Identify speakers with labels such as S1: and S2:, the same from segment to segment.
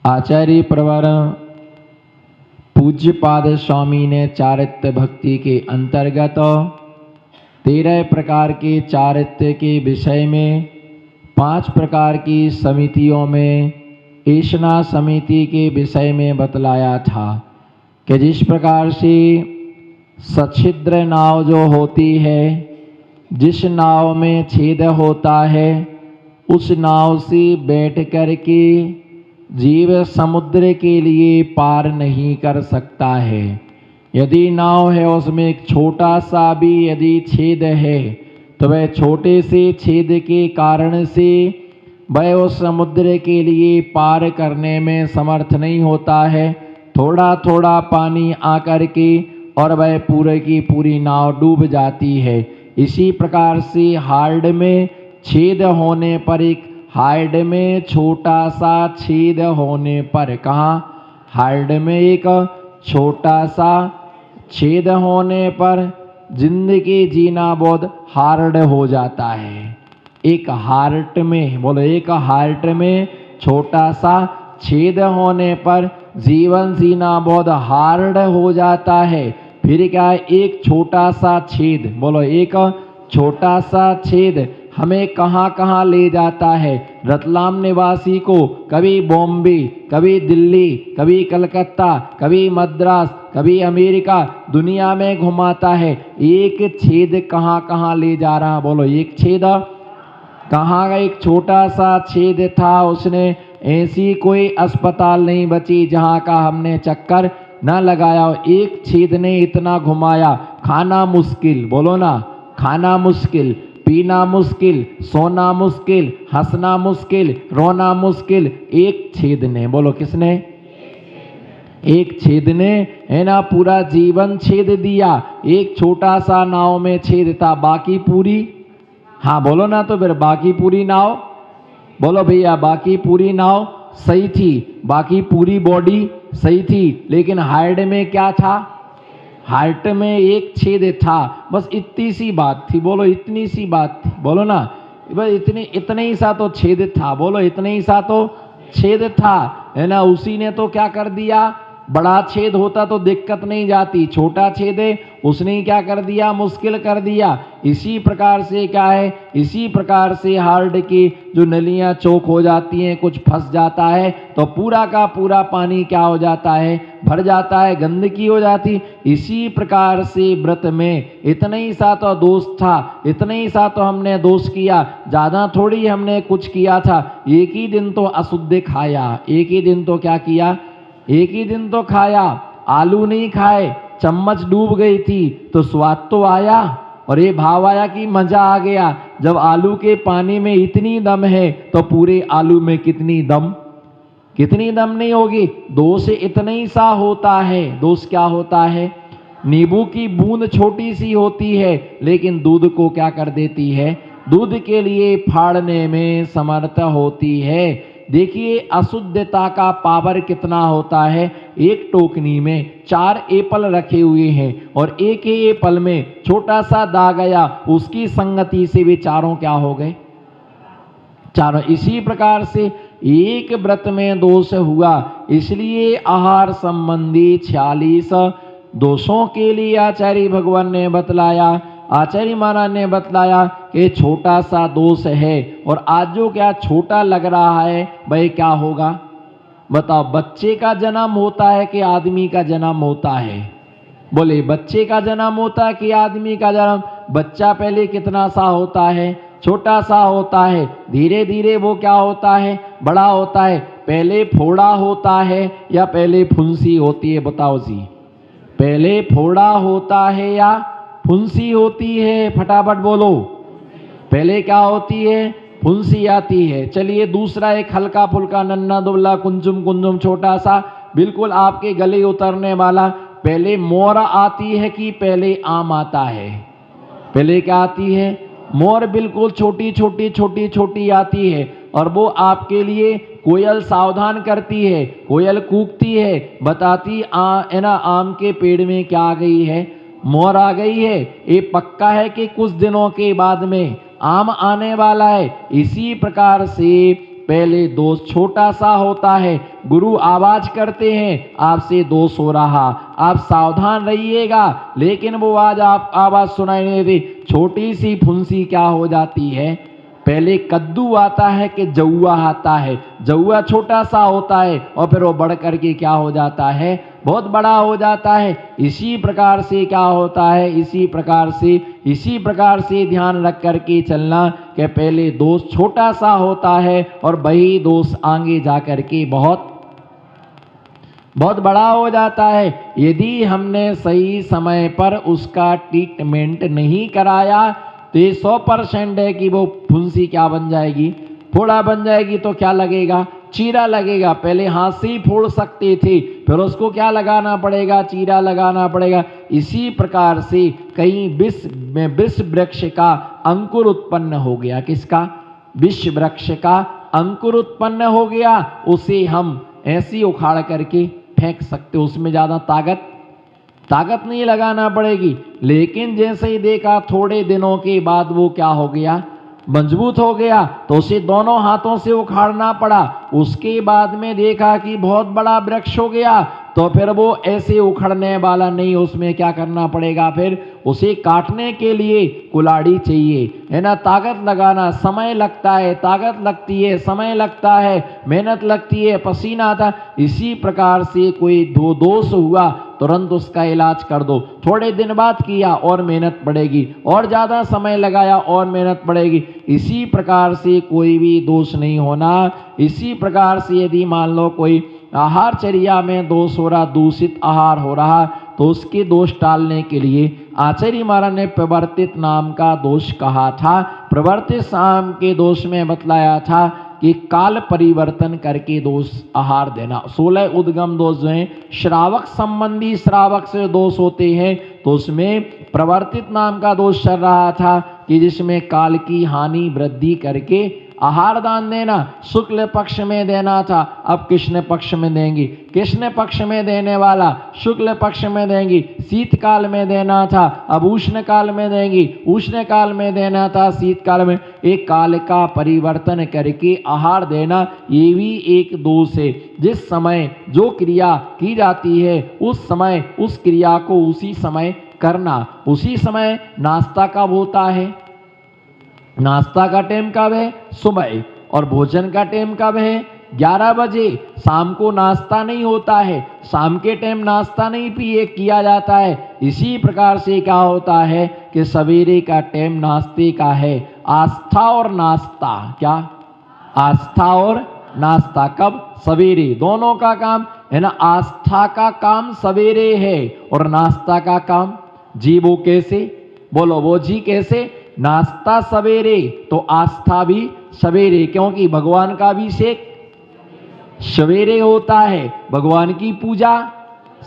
S1: आचार्य प्रवर पूज्यपाद स्वामी ने चारित्र भक्ति के अंतर्गत 13 प्रकार के चारित्र के विषय में 5 प्रकार की समितियों में ईशना समिति के विषय में बतलाया था कि जिस प्रकार से सच्छिद्र नाव जो होती है, जिस नाव में छेद होता है, उस नाव से बैठ कर के जीव समुद्र के लिए पार नहीं कर सकता है। यदि नाव है उसमें एक छोटा सा भी यदि छेद है तो वह छोटे से छेद के कारण से वह उस समुद्र के लिए पार करने में समर्थ नहीं होता है। थोड़ा थोड़ा पानी आकर के और वह पूरे की पूरी नाव डूब जाती है। इसी प्रकार से हार्ड में छेद होने पर, एक हार्ड में छोटा सा छेद होने पर, कहाँ हार्ड में एक छोटा सा छेद होने पर जिंदगी जीना बहुत हार्ड हो जाता है। एक हार्ट में, बोलो, एक हार्ट में छोटा सा छेद होने पर जीवन जीना बहुत हार्ड हो जाता है। फिर क्या है, एक छोटा सा छेद, बोलो, एक छोटा सा छेद हमें कहाँ कहाँ ले जाता है। रतलाम निवासी को कभी बॉम्बे, कभी दिल्ली, कभी कलकत्ता, कभी मद्रास, कभी अमेरिका, दुनिया में घुमाता है। एक छेद कहाँ कहाँ ले जा रहा, बोलो, एक छेद कहाँ का, एक छोटा सा छेद था। उसने ऐसी कोई अस्पताल नहीं बची जहाँ का हमने चक्कर न लगाया। एक छेद ने इतना घुमाया, खाना मुश्किल, बोलो ना, खाना मुश्किल, पीना मुश्किल, सोना मुश्किल, हंसना मुश्किल, रोना मुश्किल, एक छेद ने, बोलो किसने, एक छेद ने, है ना, पूरा जीवन छेद दिया। एक छोटा सा नाव में छेद था, बाकी पूरी, हाँ बोलो ना, तो फिर बाकी पूरी नाव, बोलो भैया, बाकी पूरी नाव सही थी, बाकी पूरी बॉडी सही थी, लेकिन हार्ट में क्या था, हार्ट में एक छेद था। बस इतनी सी बात थी, बोलो, इतनी सी बात थी, बोलो ना, बस इतने ही सा तो छेद था, बोलो, इतने ही सा तो छेद था, है ना। उसी ने तो क्या कर दिया, बड़ा छेद होता तो दिक्कत नहीं जाती, छोटा छेद है, उसने क्या कर दिया, मुश्किल कर दिया। इसी प्रकार से क्या है, इसी प्रकार से हार्ट की जो नलियां चौक हो जाती हैं, कुछ फंस जाता है तो पूरा का पूरा पानी क्या हो जाता है, भर जाता है, गंदगी हो जाती। इसी प्रकार से व्रत में इतना ही सा तो दोष था, इतना ही सा तो हमने दोष किया, ज़्यादा थोड़ी हमने कुछ किया था। एक ही दिन तो अशुद्ध खाया, एक ही दिन तो क्या किया, एक ही दिन तो खाया, आलू नहीं खाए, चम्मच डूब गई थी तो स्वाद तो आया और ये भाव आया कि मजा आ गया। जब आलू के पानी में इतनी दम है तो पूरे आलू में कितनी दम, कितनी दम नहीं होगी। दोष इतना ही सा होता है। दोष क्या होता है, नींबू की बूंद छोटी सी होती है लेकिन दूध को क्या कर देती है, दूध के लिए फाड़ने में समर्थ होती है। देखिए अशुद्धता का पावर कितना होता है। एक टोकनी में 4 एप्पल रखे हुए हैं और एक ही एप्पल में छोटा सा दाग गया, उसकी संगति से भी चारों क्या हो गए, चारों। इसी प्रकार से एक व्रत में दोष हुआ, इसलिए आहार संबंधी 46 दोषों के लिए आचार्य भगवान ने बतलाया, आचार्य महाराज ने बतलाया कि छोटा सा दोष है। और आज जो क्या छोटा लग रहा है भाई, क्या होगा बताओ। बच्चे का जन्म होता है कि आदमी का जन्म होता है, बोले, बच्चे का जन्म होता है कि आदमी का जन्म। बच्चा पहले कितना सा होता है, छोटा सा होता है, धीरे धीरे वो क्या होता है, बड़ा होता है। पहले फोड़ा होता है या पहले फुंसी होती है, बताओ जी, पहले फोड़ा होता है या फुंसी होती है, फटाफट बोलो। पहले क्या होती है, फुंसी आती है। चलिए दूसरा एक हल्का फुल्का नन्ना दुबला कुंजुम कुंजुम छोटा सा बिल्कुल आपके गले उतरने वाला, पहले मोर आती है कि पहले आम आता है, पहले क्या आती है, मोर बिल्कुल छोटी छोटी छोटी छोटी आती है और वो आपके लिए कोयल सावधान करती है, कोयल कूकती है, बताती है ना आम के पेड़ में क्या आ गई है, मोर आ गई है। ये पक्का है कि कुछ दिनों के बाद में आम आने वाला है। इसी प्रकार से पहले दोष छोटा सा होता है, गुरु आवाज करते हैं आपसे दोष हो रहा, आप सावधान रहिएगा, लेकिन वो आज आप आवाज सुनाई नहीं देती। छोटी सी फुंसी क्या हो जाती है, पहले कद्दू आता है कि जौआ आता है, जौआ छोटा सा होता है और फिर वो बढ़ करके क्या हो जाता है, बहुत बड़ा हो जाता है। इसी प्रकार से क्या होता है, इसी प्रकार से ध्यान रख करके चलना कि पहले दोष छोटा सा होता है और वही दोष आगे जा करके बहुत बड़ा हो जाता है। यदि हमने सही समय पर उसका ट्रीटमेंट नहीं कराया तो ये 100% है कि वो फुंसी क्या बन जाएगी, फोड़ा बन जाएगी। तो क्या लगेगा, चीरा लगेगा। पहले हाथ से ही फोड़ सकते थे, फिर उसको क्या लगाना पड़ेगा, चीरा लगाना पड़ेगा। इसी प्रकार से कहीं विष वृक्ष का अंकुर उत्पन्न हो गया। किसका, विष वृक्ष का अंकुर उत्पन्न हो गया, उसे हम ऐसे उखाड़ करके फेंक सकते, उसमें ज्यादा ताकत नहीं लगाना पड़ेगी। लेकिन जैसे ही देखा थोड़े दिनों के बाद वो क्या हो गया, मजबूत हो गया, तो उसे दोनों हाथों से उखाड़ना पड़ा। उसके बाद में देखा कि बहुत बड़ा वृक्ष हो गया, तो फिर वो ऐसे उखड़ने वाला नहीं, उसमें क्या करना पड़ेगा, फिर उसे काटने के लिए कुल्हाड़ी चाहिए, है ना। ताकत लगाना, समय लगता है, ताकत लगती है, समय लगता है, मेहनत लगती है, पसीना आता। इसी प्रकार से कोई दोष हुआ तुरंत उसका इलाज कर दो। थोड़े दिन बाद किया और मेहनत बढ़ेगी, और ज्यादा समय लगाया और मेहनत बढ़ेगी। इसी प्रकार से कोई भी दोष नहीं होना। इसी प्रकार से यदि मान लो कोई आहारचर्या में दोष हो रहा, दूषित आहार हो रहा, तो उसके दोष टालने के लिए आचार्य महाराज ने प्रवर्तित नाम का दोष कहा था। प्रवर्तित नाम के दोष में बतलाया था कि काल परिवर्तन करके दोष आहार देना। 16 उद्गम दोष जो हैं, श्रावक संबंधी, श्रावक से दोष होते हैं, तो उसमें प्रवर्तित नाम का दोष चल रहा था कि जिसमें काल की हानि वृद्धि करके आहार दान देना। शुक्ल पक्ष में देना था, अब कृष्ण पक्ष में देंगी। कृष्ण पक्ष में देने वाला शुक्ल पक्ष में देंगी। शीतकाल में देना था, अब उष्ण काल में देंगी। उष्ण काल में देना था, शीतकाल में। एक काल का परिवर्तन करके आहार देना, ये भी एक दोष है। जिस समय जो क्रिया की जाती है उस समय उस क्रिया को उसी समय करना। उसी समय नाश्ता कब होता है, नाश्ता का टाइम कब है, सुबह। और भोजन का टाइम कब है, 11 बजे। शाम को नाश्ता नहीं होता है, शाम के टाइम नाश्ता नहीं किया जाता है। इसी प्रकार से क्या होता है कि सवेरे का टाइम नाश्ते का है। आस्था और नाश्ता, क्या, आस्था और नाश्ता कब, सवेरे। दोनों का काम है ना, आस्था का काम सवेरे है और नाश्ता का काम जी, वो कैसे, बोलो, वो जी कैसे, नाश्ता सवेरे तो आस्था भी सवेरे, क्योंकि भगवान का अभिषेक सवेरे होता है, भगवान की पूजा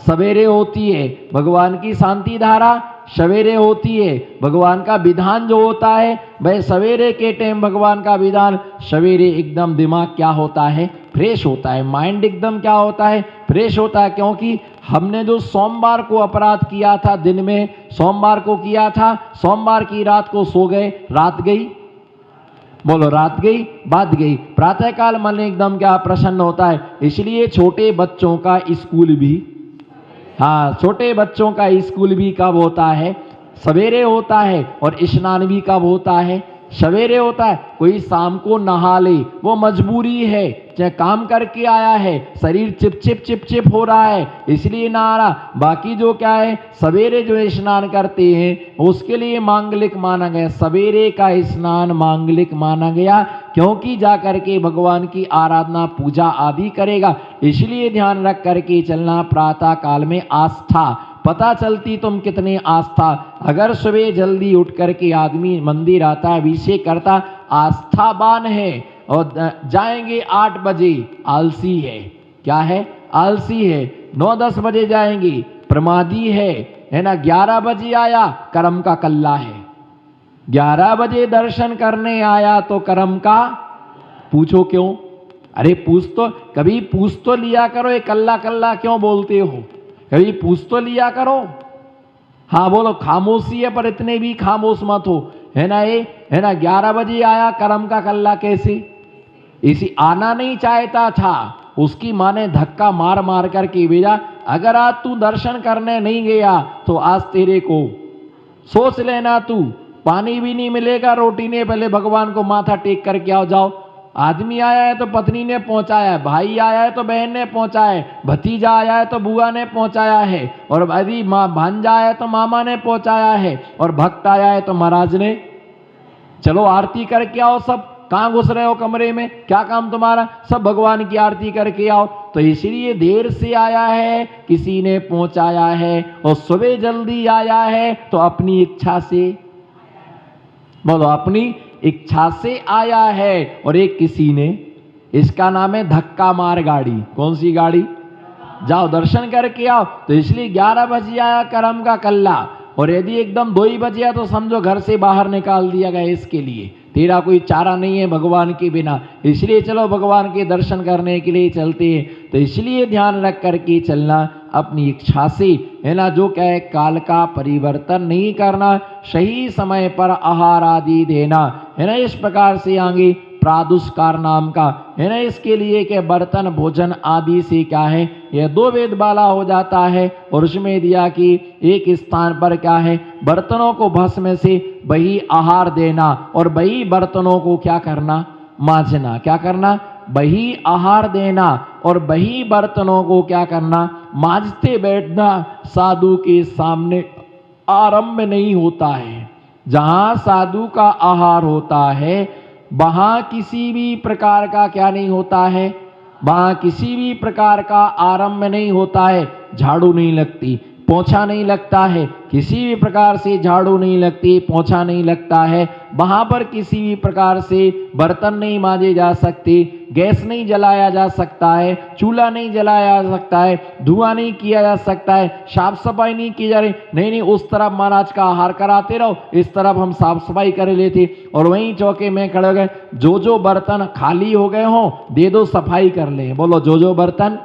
S1: सवेरे होती है, भगवान की शांति धारा सवेरे होती है, भगवान का विधान जो होता है वह सवेरे के टाइम, भगवान का विधान सवेरे एकदम दिमाग क्या होता है, फ्रेश होता है, माइंड एकदम क्या होता है, फ्रेश होता है। क्योंकि हमने जो सोमवार को अपराध किया था दिन में, सोमवार को किया था, सोमवार की रात को सो गए, रात गई, बोलो, रात गई, बात गई। प्रातःकाल मन एकदम क्या प्रसन्न होता है। इसलिए छोटे बच्चों का स्कूल भी, हाँ, छोटे बच्चों का स्कूल भी कब होता है, सवेरे होता है। और स्नान भी कब होता है, सवेरे होता है। कोई शाम को नहा ले, वो मजबूरी है, चाहे काम करके आया है, शरीर चिप हो रहा है इसलिए नहा रहा। बाकी जो क्या है, सवेरे जो स्नान करते हैं उसके लिए मांगलिक माना गया, सवेरे का स्नान मांगलिक माना गया, क्योंकि जा करके भगवान की आराधना पूजा आदि करेगा। इसलिए ध्यान रख करके चलना। प्रातः काल में आस्था पता चलती तुम कितने आस्था। अगर सुबह जल्दी उठ करके आदमी मंदिर आता, अभिषेक करता, आस्थावान है, और जाएंगे 8 बजे, आलसी है, क्या है, आलसी है। 9-10 बजे जाएंगे, प्रमादी है ना। 11 बजे आया, कर्म का कल्ला है। 11 बजे दर्शन करने आया तो कर्म का, पूछो क्यों, अरे कभी पूछ तो लिया करो, ये कल्ला कल्ला क्यों बोलते हो, कभी पूछ तो लिया करो। हाँ बोलो, खामोशी है पर इतने भी खामोश मत हो, है ना। ये है ना, 11 बजे आया, कर्म का कल्ला कैसे, इसी आना नहीं चाहता था, उसकी माँ ने धक्का मार मार करके भेजा, अगर आज तू दर्शन करने नहीं गया तो आज तेरे को सोच लेना, तू पानी भी नहीं मिलेगा, रोटी नहीं, पहले भगवान को माथा टेक करके आओ। जाओ, आदमी आया है तो पत्नी ने पहुंचाया है, भाई आया है तो बहन ने पहुंचाया है, भतीजा आया है तो बुआ ने पहुंचाया है, और यदि भांजा आया है तो मामा ने पहुंचाया है, और भक्त आया है तो महाराज ने। चलो आरती करके आओ सब। कहां घुस रहे हो कमरे में, क्या काम तुम्हारा, सब भगवान की आरती करके आओ। तो इसलिए देर से आया है, किसी ने पहुंचाया है, और सुबह जल्दी आया है तो अपनी इच्छा से, बोलो अपनी इच्छा से आया है, और एक किसी ने, इसका नाम है धक्का मार गाड़ी। कौन सी गाड़ी, जाओ दर्शन करके आओ। तो इसलिए 11 बजे आया कर्म का कल्ला, और यदि एकदम 2 ही बजे तो समझो घर से बाहर निकाल दिया गया, इसके लिए तेरा कोई चारा नहीं है भगवान के बिना। इसलिए चलो भगवान के दर्शन करने के लिए चलते हैं। तो इसलिए ध्यान रख करके चलना, अपनी इच्छा से, है ना, जो कहे काल का परिवर्तन नहीं करना, सही समय पर आहार आदि देना, है ना। इस प्रकार से आगे प्रादुष्कार नाम का, है ना, इसके लिए के बर्तन भोजन आदि से क्या है, यह 2 वेद वाला हो जाता है। और उसमें दिया कि एक स्थान पर क्या है, बर्तनों को भस्म से वही आहार देना, और वही बर्तनों को क्या करना, मांजना। क्या करना, वही आहार देना, और वही बर्तनों को क्या करना, मांजते बैठना। साधु के सामने आरंभ नहीं होता है। जहां साधु का आहार होता है वहां किसी भी प्रकार का क्या नहीं होता है, वहां किसी भी प्रकार का आरंभ नहीं होता है। झाड़ू नहीं लगती, पोछा नहीं लगता है, किसी भी प्रकार से झाड़ू नहीं लगती, पोछा नहीं लगता है। वहां पर किसी भी प्रकार से बर्तन नहीं मांजे जा सकते, गैस नहीं जलाया जा सकता है, चूल्हा नहीं जलाया जा सकता है, धुआं नहीं किया जा सकता है, साफ सफाई नहीं की जा रही। नहीं, उस तरफ महाराज का आहार कराते रहो, इस तरफ हम साफ सफाई कर लेते। और वहीं चौके में खड़े हो गए, जो बर्तन खाली हो गए हों दे दो, सफाई कर ले। बोलो, जो बर्तन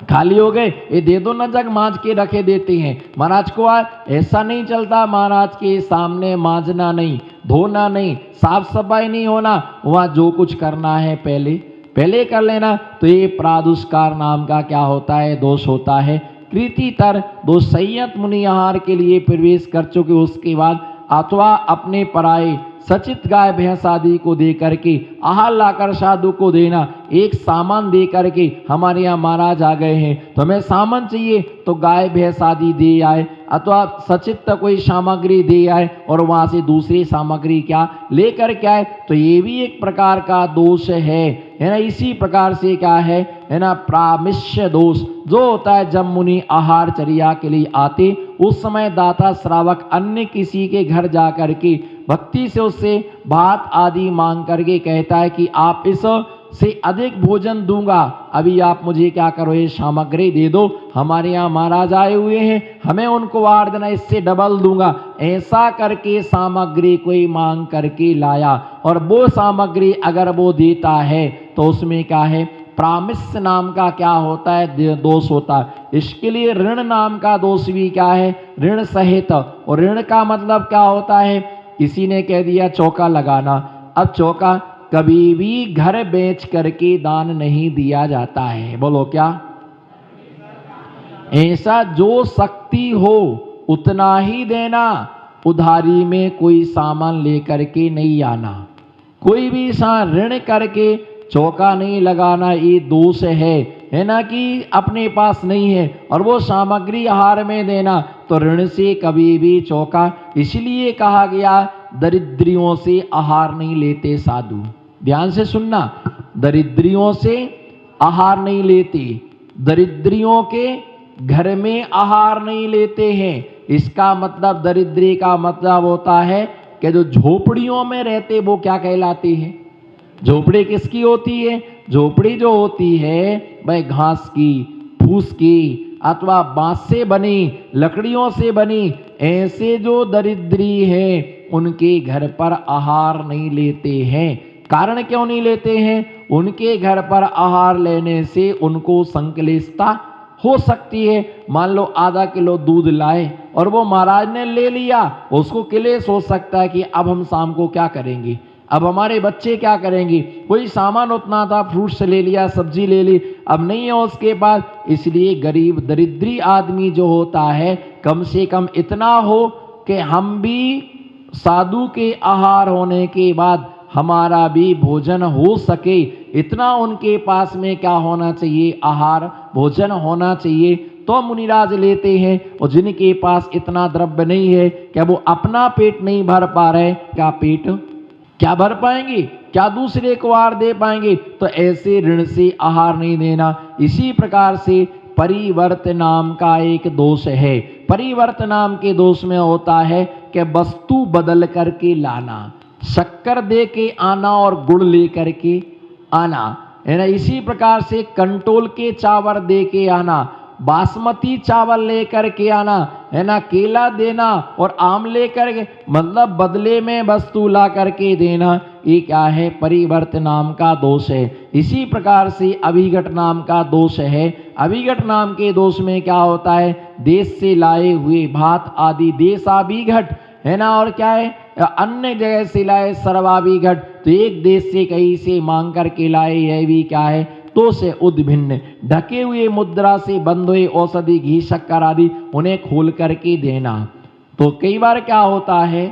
S1: खाली हो गए ये दे दो ना, जग मांज के रखे देते हैं। महाराज को ऐसा नहीं चलता, महाराज के सामने मांजना नहीं, धोना नहीं, साफ सफाई नहीं होना, वहां जो कुछ करना है पहले कर लेना। तो ये प्रादुष्कार नाम का क्या होता है, दोष होता है। कृतितर दो संयत मुनि आहार के लिए प्रवेश कर चुके, उसके बाद अथवा अपने पराये सचित गाय भैंस आदि को दे करके आहार लाकर साधु को देना। एक सामान दे करके, हमारे यहाँ महाराज आ गए हैं तो हमें सामान चाहिए तो गाय भैंस आदि दे आए, अथवा सचित कोई सामग्री दे आए और वहां से दूसरी सामग्री क्या लेकर के आए, तो ये भी एक प्रकार का दोष है ना। इसी प्रकार से क्या है ना, प्रामिष्य दोष जो होता है, जब मुनि आहार चर्या के लिए आते उस समय दाता श्रावक अन्य किसी के घर जा करके भक्ति से उससे भात आदि मांग करके कहता है कि आप इस से अधिक भोजन दूंगा, अभी आप मुझे क्या करो, ये सामग्री दे दो, हमारे यहाँ महाराज आए हुए हैं, हमें उनको आहार देना, इससे डबल दूंगा। ऐसा करके सामग्री कोई मांग करके लाया, और वो सामग्री अगर वो देता है तो उसमें क्या है, प्रामिष्य नाम का क्या होता है, दोष होता है। इसके लिए ऋण नाम का दोष भी क्या है, ऋण सहित। और ऋण का मतलब क्या होता है, किसी ने कह दिया चौका लगाना, अब चौका कभी भी घर बेच करके दान नहीं दिया जाता है। बोलो क्या, ऐसा जो शक्ति हो उतना ही देना, उधारी में कोई सामान लेकर के नहीं आना, कोई भी ऋण करके चौका नहीं लगाना, ये दोष है ना, कि अपने पास नहीं है और वो सामग्री आहार में देना, तो ऋण से कभी भी चौका। इसलिए कहा गया दरिद्रियों से आहार नहीं लेते साधु, ध्यान से सुनना, दरिद्रियों से आहार नहीं लेते, दरिद्रियों के घर में आहार नहीं लेते हैं। इसका मतलब दरिद्री का मतलब होता है कि जो झोपड़ियों में रहते वो क्या कहलाते हैं, झोपड़ी किसकी होती है, झोपड़ी जो होती है वह घास की, फूस की अथवा बांस से बनी, लकड़ियों से बनी। ऐसे जो दरिद्री है उनके घर पर आहार नहीं लेते हैं। कारण क्यों नहीं लेते हैं, उनके घर पर आहार लेने से उनको संक्लिष्टता हो सकती है। मान लो आधा किलो दूध लाए और वो महाराज ने ले लिया, उसको क्लेश हो सकता है कि अब हम शाम को क्या करेंगे, अब हमारे बच्चे क्या करेंगे, कोई सामान उतना था, फ्रूट्स ले लिया, सब्जी ले ली, अब नहीं है उसके पास। इसलिए गरीब दरिद्री आदमी जो होता है, कम से कम इतना हो कि हम भी साधु के आहार होने के बाद हमारा भी भोजन हो सके, इतना उनके पास में क्या होना चाहिए, आहार भोजन होना चाहिए। तो मुनिराज लेते हैं। और जिनके पास इतना द्रव्य नहीं है, क्या वो अपना पेट नहीं भर पा रहे, क्या पेट क्या भर पाएंगे, क्या दूसरे को आहार दे पाएंगे? तो ऐसे ऋण से आहार नहीं देना। इसी प्रकार से परिवर्त नाम का एक दोष है। परिवर्त नाम के दोष में होता है कि वस्तु बदल करके लाना, शक्कर दे के आना और गुड़ ले करके आना, है ना। इसी प्रकार से कंटोल के चावल दे के आना, बासमती चावल लेकर के आना, है ना, केला देना और आम लेकर के, मतलब बदले में वस्तु ला करके देना, ये क्या है, परिवर्त नाम का दोष है। इसी प्रकार से अभिघट नाम का दोष है। अभिघट नाम के दोष में क्या होता है, देश से लाए हुए भात आदि देशाभिघट, है ना, और क्या है, अन्य जगह से लाए सर्वाभिघट, तो एक देश से कहीं से मांग करके लाए, यह भी क्या है, तो से उद्भिन्न। ढके हुए मुद्रा से बंद हुए औषधि घी शक्कर आदि उन्हें खोल करके देना। तो कई बार क्या होता है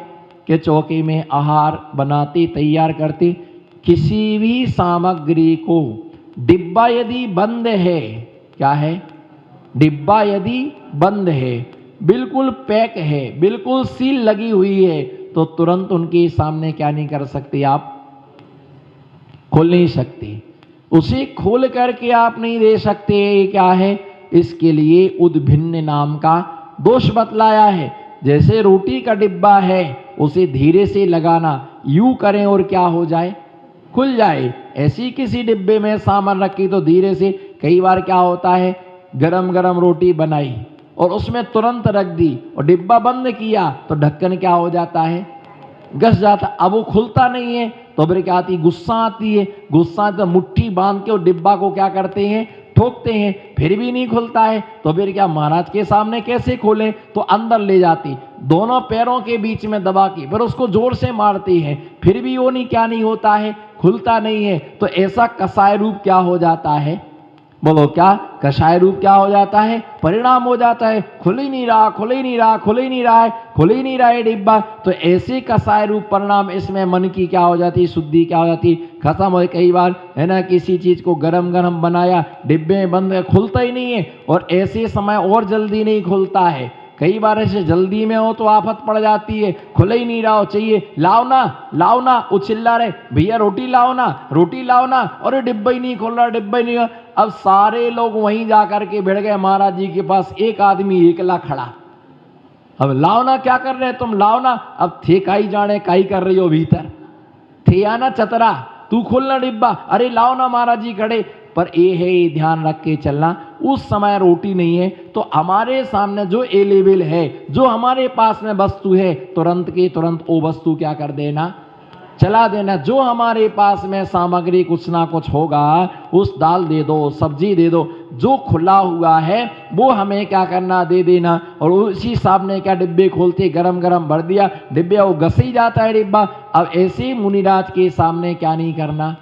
S1: कि चौके में आहार बनाते तैयार करते, किसी भी सामग्री को डिब्बा यदि बंद है, क्या है, डिब्बा यदि बंद है, बिल्कुल पैक है, बिल्कुल सील लगी हुई है, तो तुरंत उनके सामने क्या नहीं कर सकते, आप खोल नहीं सकते, उसे खोल करके आप नहीं दे सकते। क्या है, इसके लिए उद्भिन्न नाम का दोष बतलाया है। जैसे रोटी का डिब्बा है, उसे धीरे से लगाना, यूं करें और क्या हो जाए, खुल जाए। ऐसी किसी डिब्बे में सामान रखी तो धीरे से, कई बार क्या होता है, गरम गरम रोटी बनाई और उसमें तुरंत रख दी और डिब्बा बंद किया तो ढक्कन क्या हो जाता है, घस जाता, अब वो खुलता नहीं है। तो फिर क्या आती, गुस्सा आती है। गुस्सा तो मुट्ठी बांध के और डिब्बा को क्या करते हैं, ठोकते हैं, फिर भी नहीं खुलता है। तो फिर क्या, महाराज के सामने कैसे खोलें, तो अंदर ले जाती, दोनों पैरों के बीच में दबा के फिर उसको जोर से मारती है, फिर भी वो नहीं, क्या नहीं होता है, खुलता नहीं है। तो ऐसा कसाय रूप क्या हो जाता है, बोलो क्या, कषाय रूप क्या हो जाता है, परिणाम हो जाता है, खुल ही नहीं रहा, खुल ही नहीं रहा, खुल ही नहीं रहा है, खुल ही नहीं रहा है डिब्बा। तो ऐसे कषाय रूप परिणाम, इसमें मन की क्या हो जाती है, शुद्धि क्या हो जाती है, खत्म हो। कई बार है ना, किसी चीज को गरम गरम बनाया, डिब्बे में बंद, खुलता ही नहीं है, और ऐसे समय और जल्दी नहीं खुलता है। कई बार ऐसे जल्दी में हो तो आफत पड़ जाती है, खुल ही नहीं रहा हो, चाहिए लाओ ना, लाओ ना, वो चिल्ला रहे, भैया रोटी लाओ ना, रोटी लाओ ना, और डिब्बा ही नहीं खोल रहा, डिब्बा ही नहीं। अब सारे लोग वहीं जा करके भिड़ गए महाराज जी के पास, एक आदमी एकला खड़ा। अब लाओ ना, क्या कर रहे तुम, लाओ ना। अब थे काई जाने काई कर रही हो भीतर, थे आना चतरा, तू खोलना डिब्बा, अरे लाओ ना महाराज जी खड़े। पर ये है, ये ध्यान रख के चलना, उस समय रोटी नहीं है तो हमारे सामने जो अवेलेबल है, जो हमारे पास में वस्तु है, तुरंत के तुरंत वो वस्तु क्या कर देना, चला देना। जो हमारे पास में सामग्री कुछ ना कुछ होगा, उस दाल दे दो, सब्जी दे दो, जो खुला हुआ है वो हमें क्या करना, दे देना। और उसी सामने क्या, डिब्बे खोलते, गरम गरम भर दिया डिब्बे, वो घस ही जाता है डिब्बा। अब ऐसे मुनिराज के सामने क्या नहीं करना,